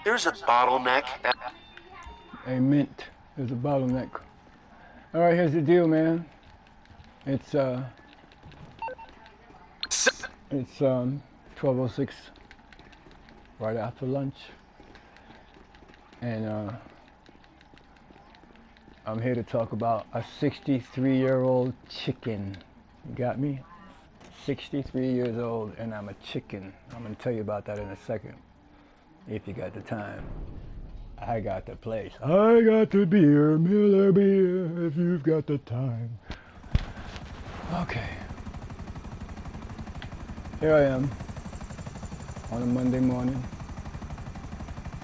There's a bottleneck. A mint. There's a bottleneck. All right, here's the deal, man. It's 12:06, right after lunch, and I'm here to talk about a 63-year-old chicken. You got me? 63 years old, and I'm a chicken. I'm gonna tell you about that in a second, if you got the time. I got the place. I got the beer, Miller beer, if you've got the time. Okay. Here I am on a Monday morning.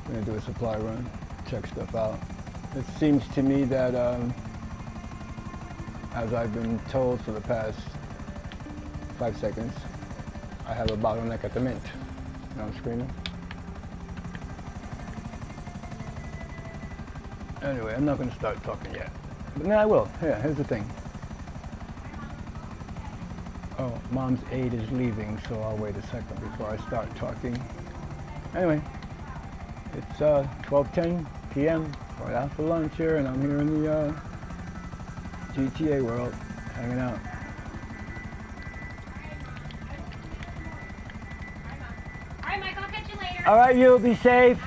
I'm gonna do a supply run, check stuff out. It seems to me that, as I've been told for the past 5 seconds, I have a bottleneck at the mint. You know I'm screaming? Anyway, I'm not going to start talking yet. But no, I will. Yeah, here's the thing. Oh, Mom's aide is leaving, so I'll wait a second before I start talking. Anyway, it's 12:10 p.m. right after lunch here, and I'm here in the GTA world, hanging out. All right, Mike, I'll catch you later. All right, you be safe.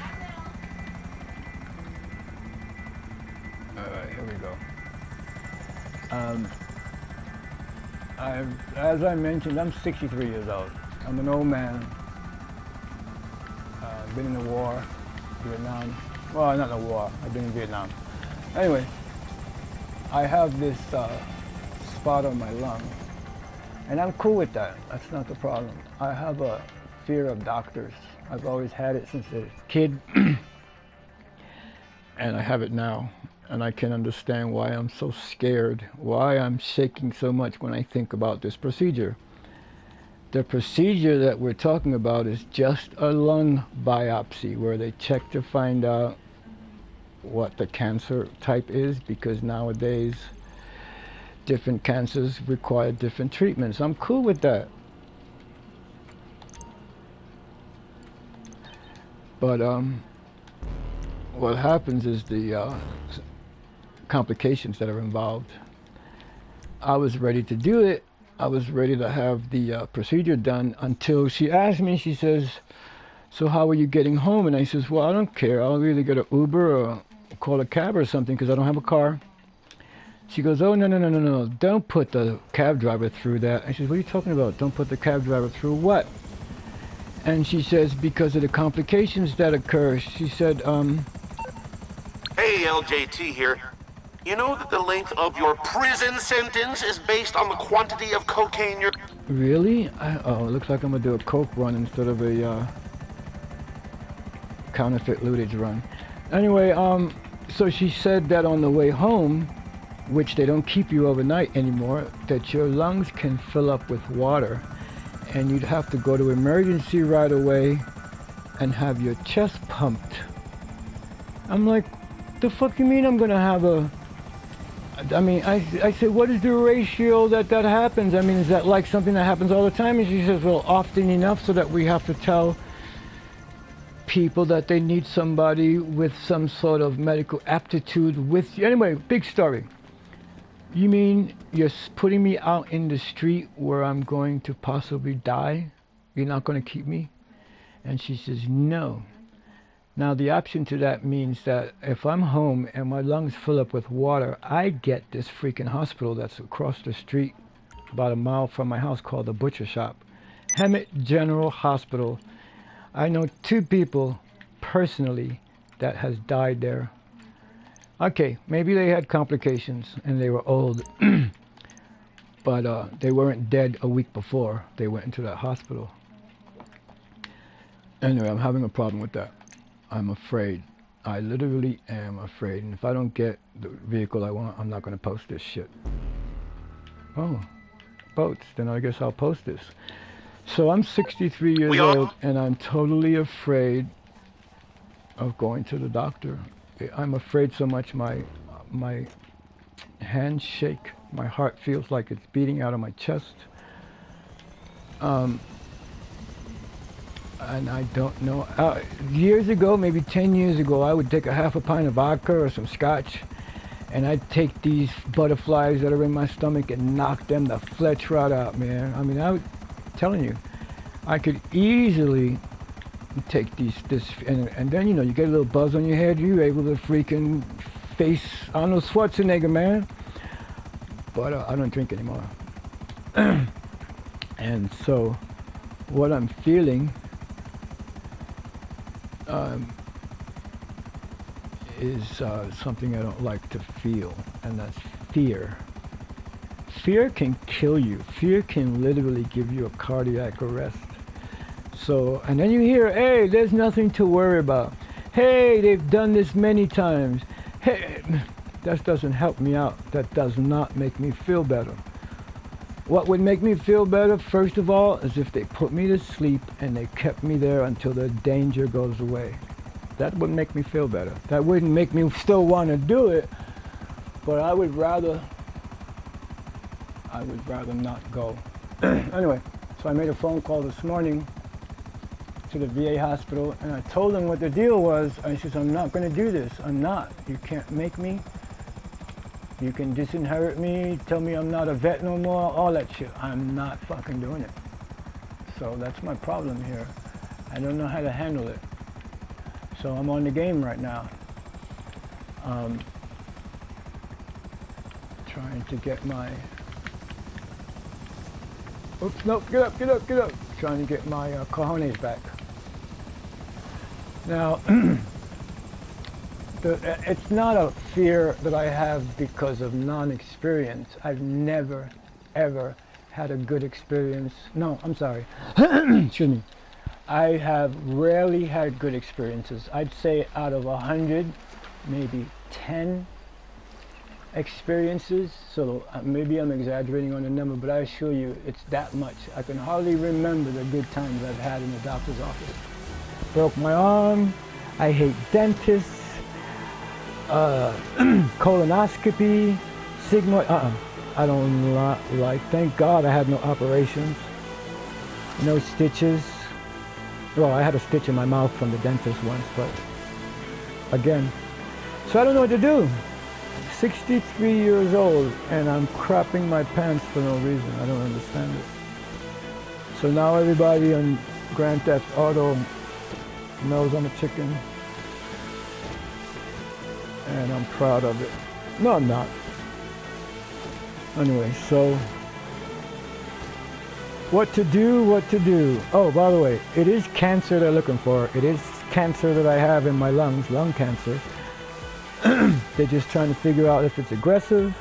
As I mentioned, I'm 63 years old. I'm an old man. Been in the war, Vietnam. Well, not the war. I've been in Vietnam. Anyway, I have this spot on my lung, and I'm cool with that. That's not the problem. I have a fear of doctors. I've always had it since a kid, and I have it now. And I can understand why I'm so scared, why I'm shaking so much when I think about this procedure. The procedure that we're talking about is just a lung biopsy where they check to find out what the cancer type is, because nowadays different cancers require different treatments. I'm cool with that. But what happens is the complications that are involved. I was ready to do it. I was ready to have the procedure done until she asked me, she says, so how are you getting home? And I says, well, I don't care. I'll either get an Uber or call a cab or something because I don't have a car. She goes, oh, no. Don't put the cab driver through that. I says, what are you talking about? Don't put the cab driver through what? And she says, because of the complications that occur. She said, Hey, LJT here. You know that the length of your prison sentence is based on the quantity of cocaine you're... Really? Oh, it looks like I'm gonna do a coke run instead of a counterfeit lootage run. Anyway, so she said that on the way home, which they don't keep you overnight anymore, that your lungs can fill up with water, and you'd have to go to emergency right away and have your chest pumped. I'm like, the fuck you mean I'm gonna have a... I mean, I said, what is the ratio that happens? I mean, is that like something that happens all the time? And she says, well, often enough so that we have to tell people that they need somebody with some sort of medical aptitude with you. Anyway, big story. You mean you're putting me out in the street where I'm going to possibly die? You're not going to keep me? And she says, no. Now, the option to that means that if I'm home and my lungs fill up with water, I get this freaking hospital that's across the street, about a mile from my house, called the Butcher Shop. Hemet General Hospital. I know 2 people personally that has died there. Okay, maybe they had complications and they were old, but they weren't dead a week before they went into that hospital. Anyway, I'm having a problem with that. I'm afraid. I literally am afraid. And if I don't get the vehicle I want, I'm not going to post this shit. Oh, boats. Then I guess I'll post this. So I'm 63 years old, and I'm totally afraid of going to the doctor. I'm afraid so much my hands shake. My heart feels like it's beating out of my chest. And I don't know. Years ago, maybe 10 years ago, I would take a half a pint of vodka or some scotch, and I'd take these butterflies that are in my stomach and knock them the fletch right out, man. I mean, I'm telling you, I could easily take and then, you know, you get a little buzz on your head, you're able to freaking face Arnold Schwarzenegger, man. But I don't drink anymore. And so, what I'm feeling is something I don't like to feel, and that's fear. Fear can kill you. Fear can literally give you a cardiac arrest. So, and then you hear, hey, there's nothing to worry about. Hey, they've done this many times. Hey, that doesn't help me out. That does not make me feel better. What would make me feel better, first of all, is if they put me to sleep and they kept me there until the danger goes away. That would make me feel better. That wouldn't make me still want to do it, but I would rather not go. Anyway, so I made a phone call this morning to the VA hospital, and I told them what the deal was. I said, I'm not going to do this. I'm not. You can't make me. You can disinherit me, tell me I'm not a vet no more, all that shit. I'm not fucking doing it. So that's my problem here. I don't know how to handle it. So I'm on the game right now. Trying to get my... Oops, nope, get up. Trying to get my cojones back. Now, it's not a fear that I have because of non-experience. I've never, ever had a good experience. No, I'm sorry. Excuse me. I have rarely had good experiences. I'd say out of 100, maybe 10 experiences. So maybe I'm exaggerating on the number, but I assure you it's that much. I can hardly remember the good times I've had in the doctor's office. Broke my arm. I hate dentists. Colonoscopy, sigmoid, I don't like, thank God I had no operations, no stitches. Well, I had a stitch in my mouth from the dentist once, but again. So I don't know what to do. 63 years old, and I'm crapping my pants for no reason. I don't understand it. So now everybody on Grand Theft Auto knows I'm a chicken. And I'm proud of it. No, I'm not. Anyway, so what to do? Oh, by the way, it is cancer they're looking for. It is cancer that I have in my lungs, lung cancer. They're just trying to figure out if it's aggressive,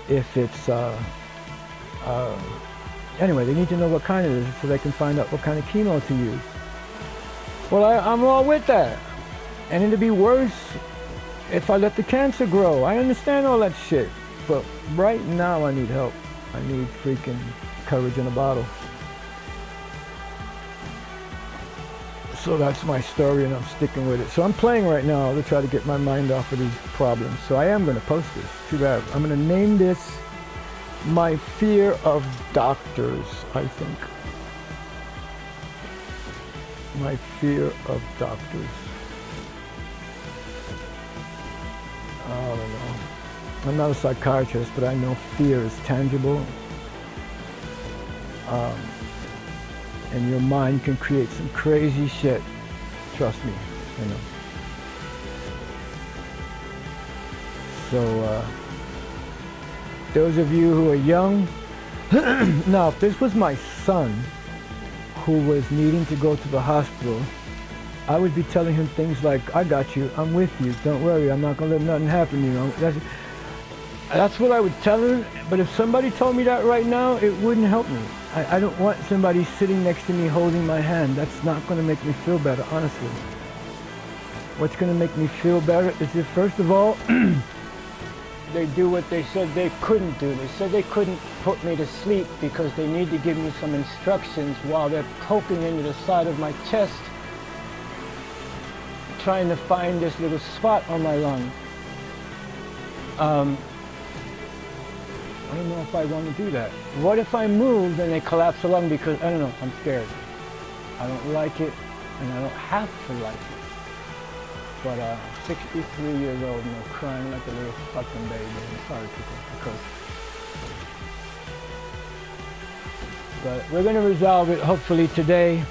if it's, anyway, they need to know what kind it is so they can find out what kind of chemo to use. Well, I'm all with that. And it'd be worse if I let the cancer grow. I understand all that shit, but right now I need help. I need freaking courage in a bottle. So that's my story, and I'm sticking with it. So I'm playing right now to try to get my mind off of these problems. So I am going to post this. Too bad. I'm going to name this My Fear of Doctors, I think. My Fear of Doctors. I don't know. I'm not a psychiatrist, but I know fear is tangible. And your mind can create some crazy shit. Trust me, you know. So, those of you who are young, now if this was my son who was needing to go to the hospital, I would be telling him things like, I got you, I'm with you, don't worry, I'm not going to let nothing happen to you. That's what I would tell him, but if somebody told me that right now, it wouldn't help me. I don't want somebody sitting next to me holding my hand. That's not going to make me feel better, honestly. What's going to make me feel better is if, first of all, they do what they said they couldn't do. They said they couldn't put me to sleep because they need to give me some instructions while they're poking into the side of my chest, trying to find this little spot on my lung. I don't know if I want to do that. What if I move and they collapse the lung because, I don't know, I'm scared. I don't like it. and I don't have to like it. But 63 years old, you know, crying like a little fucking baby. I'm sorry, people, because. But we're gonna resolve it hopefully today.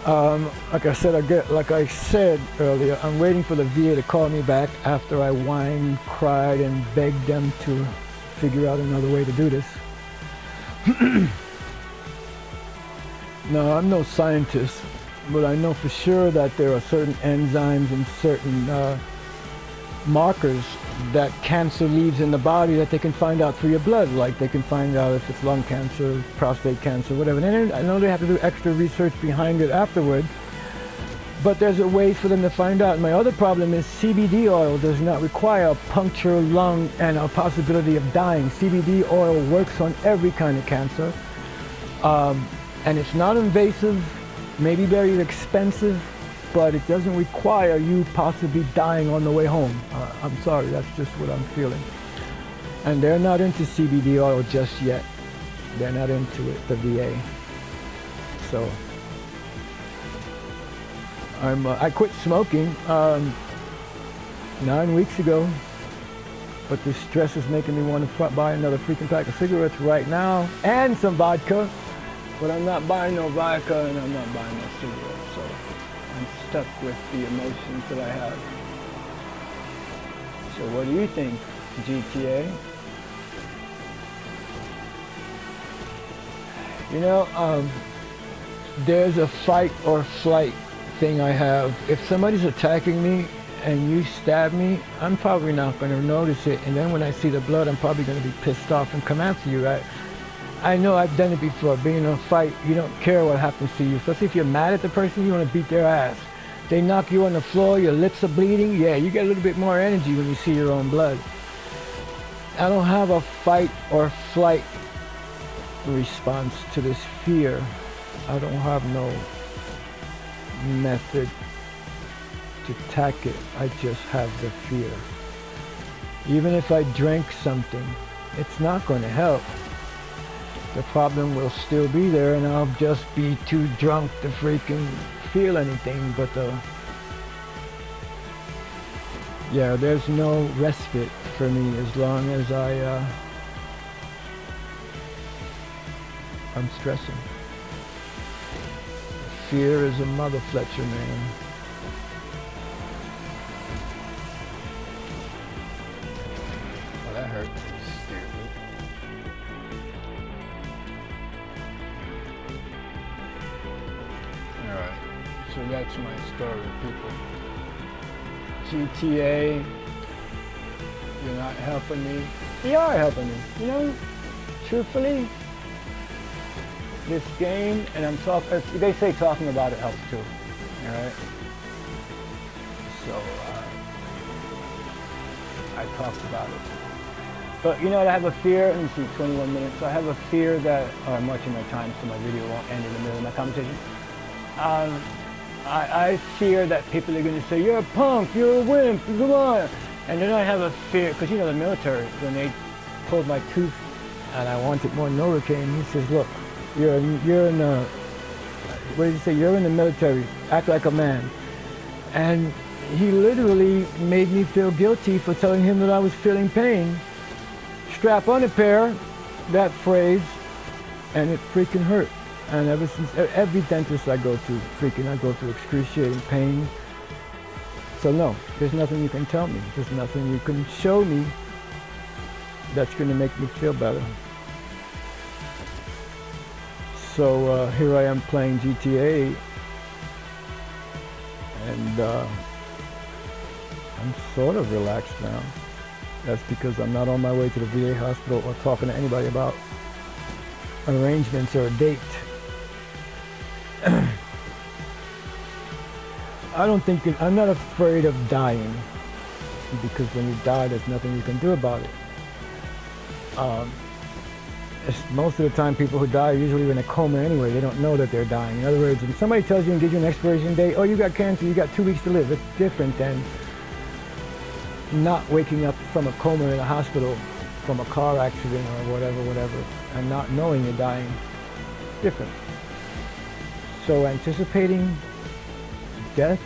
Like I said earlier, I'm waiting for the VA to call me back after I whined, cried, and begged them to figure out another way to do this. No, I'm no scientist, but I know for sure that there are certain enzymes and certain markers that cancer leaves in the body that they can find out through your blood. Like they can find out if it's lung cancer, prostate cancer, whatever. And I know they have to do extra research behind it afterward, but there's a way for them to find out. My other problem is CBD oil does not require a puncture lung and a possibility of dying. CBD oil works on every kind of cancer, and it's not invasive, maybe very expensive, but it doesn't require you possibly dying on the way home. I'm sorry, that's just what I'm feeling. And they're not into CBD oil just yet. They're not into it, the VA. So, I quit smoking 9 weeks ago, but the stress is making me want to buy another freaking pack of cigarettes right now, and some vodka, but I'm not buying no vodka and I'm not buying no cigarettes, so I'm stuck with the emotions that I have. So what do you think, GTA? You know, there's a fight or flight thing I have. If somebody's attacking me and you stab me, I'm probably not going to notice it, and then when I see the blood, I'm probably going to be pissed off and come after you, right? I know I've done it before. Being in a fight, you don't care what happens to you. Especially if you're mad at the person, you want to beat their ass. They knock you on the floor, your lips are bleeding. Yeah, you get a little bit more energy when you see your own blood. I don't have a fight or flight response to this fear. I don't have no method to attack it. I just have the fear. Even if I drink something, it's not going to help. The problem will still be there, and I'll just be too drunk to freaking feel anything. But yeah, there's no respite for me as long as I'm stressing. Fear is a mother Fletcher, man. Well, that hurt. So that's my story, people. GTA, you're not helping me. You are helping me. You know, truthfully, this game, and I'm talking, they say talking about it helps too, all right? So, I talked about it. But you know what, I have a fear, let me see, 21 minutes. I have a fear that, I'm watching my time so my video won't end in the middle of my conversation. I fear that people are going to say, you're a punk, you're a wimp, come on. And then I have a fear, because you know the military, when they pulled my tooth and I wanted more Novocaine, he says, look, you're in the, what did he say, you're in the military, act like a man. And he literally made me feel guilty for telling him that I was feeling pain. Strap on a pair, that phrase, and it freaking hurt. And ever since, every dentist I go to, I go through excruciating pain. So no, there's nothing you can tell me. There's nothing you can show me that's going to make me feel better. So here I am playing GTA, and I'm sort of relaxed now. That's because I'm not on my way to the VA hospital or talking to anybody about arrangements or a date. I'm not afraid of dying, because when you die, there's nothing you can do about it. Most of the time, people who die are usually in a coma anyway. They don't know that they're dying. In other words, when somebody tells you and gives you an expiration date, oh, you got cancer, you got 2 weeks to live, it's different than not waking up from a coma in a hospital from a car accident or whatever, and not knowing you're dying. Different. So anticipating death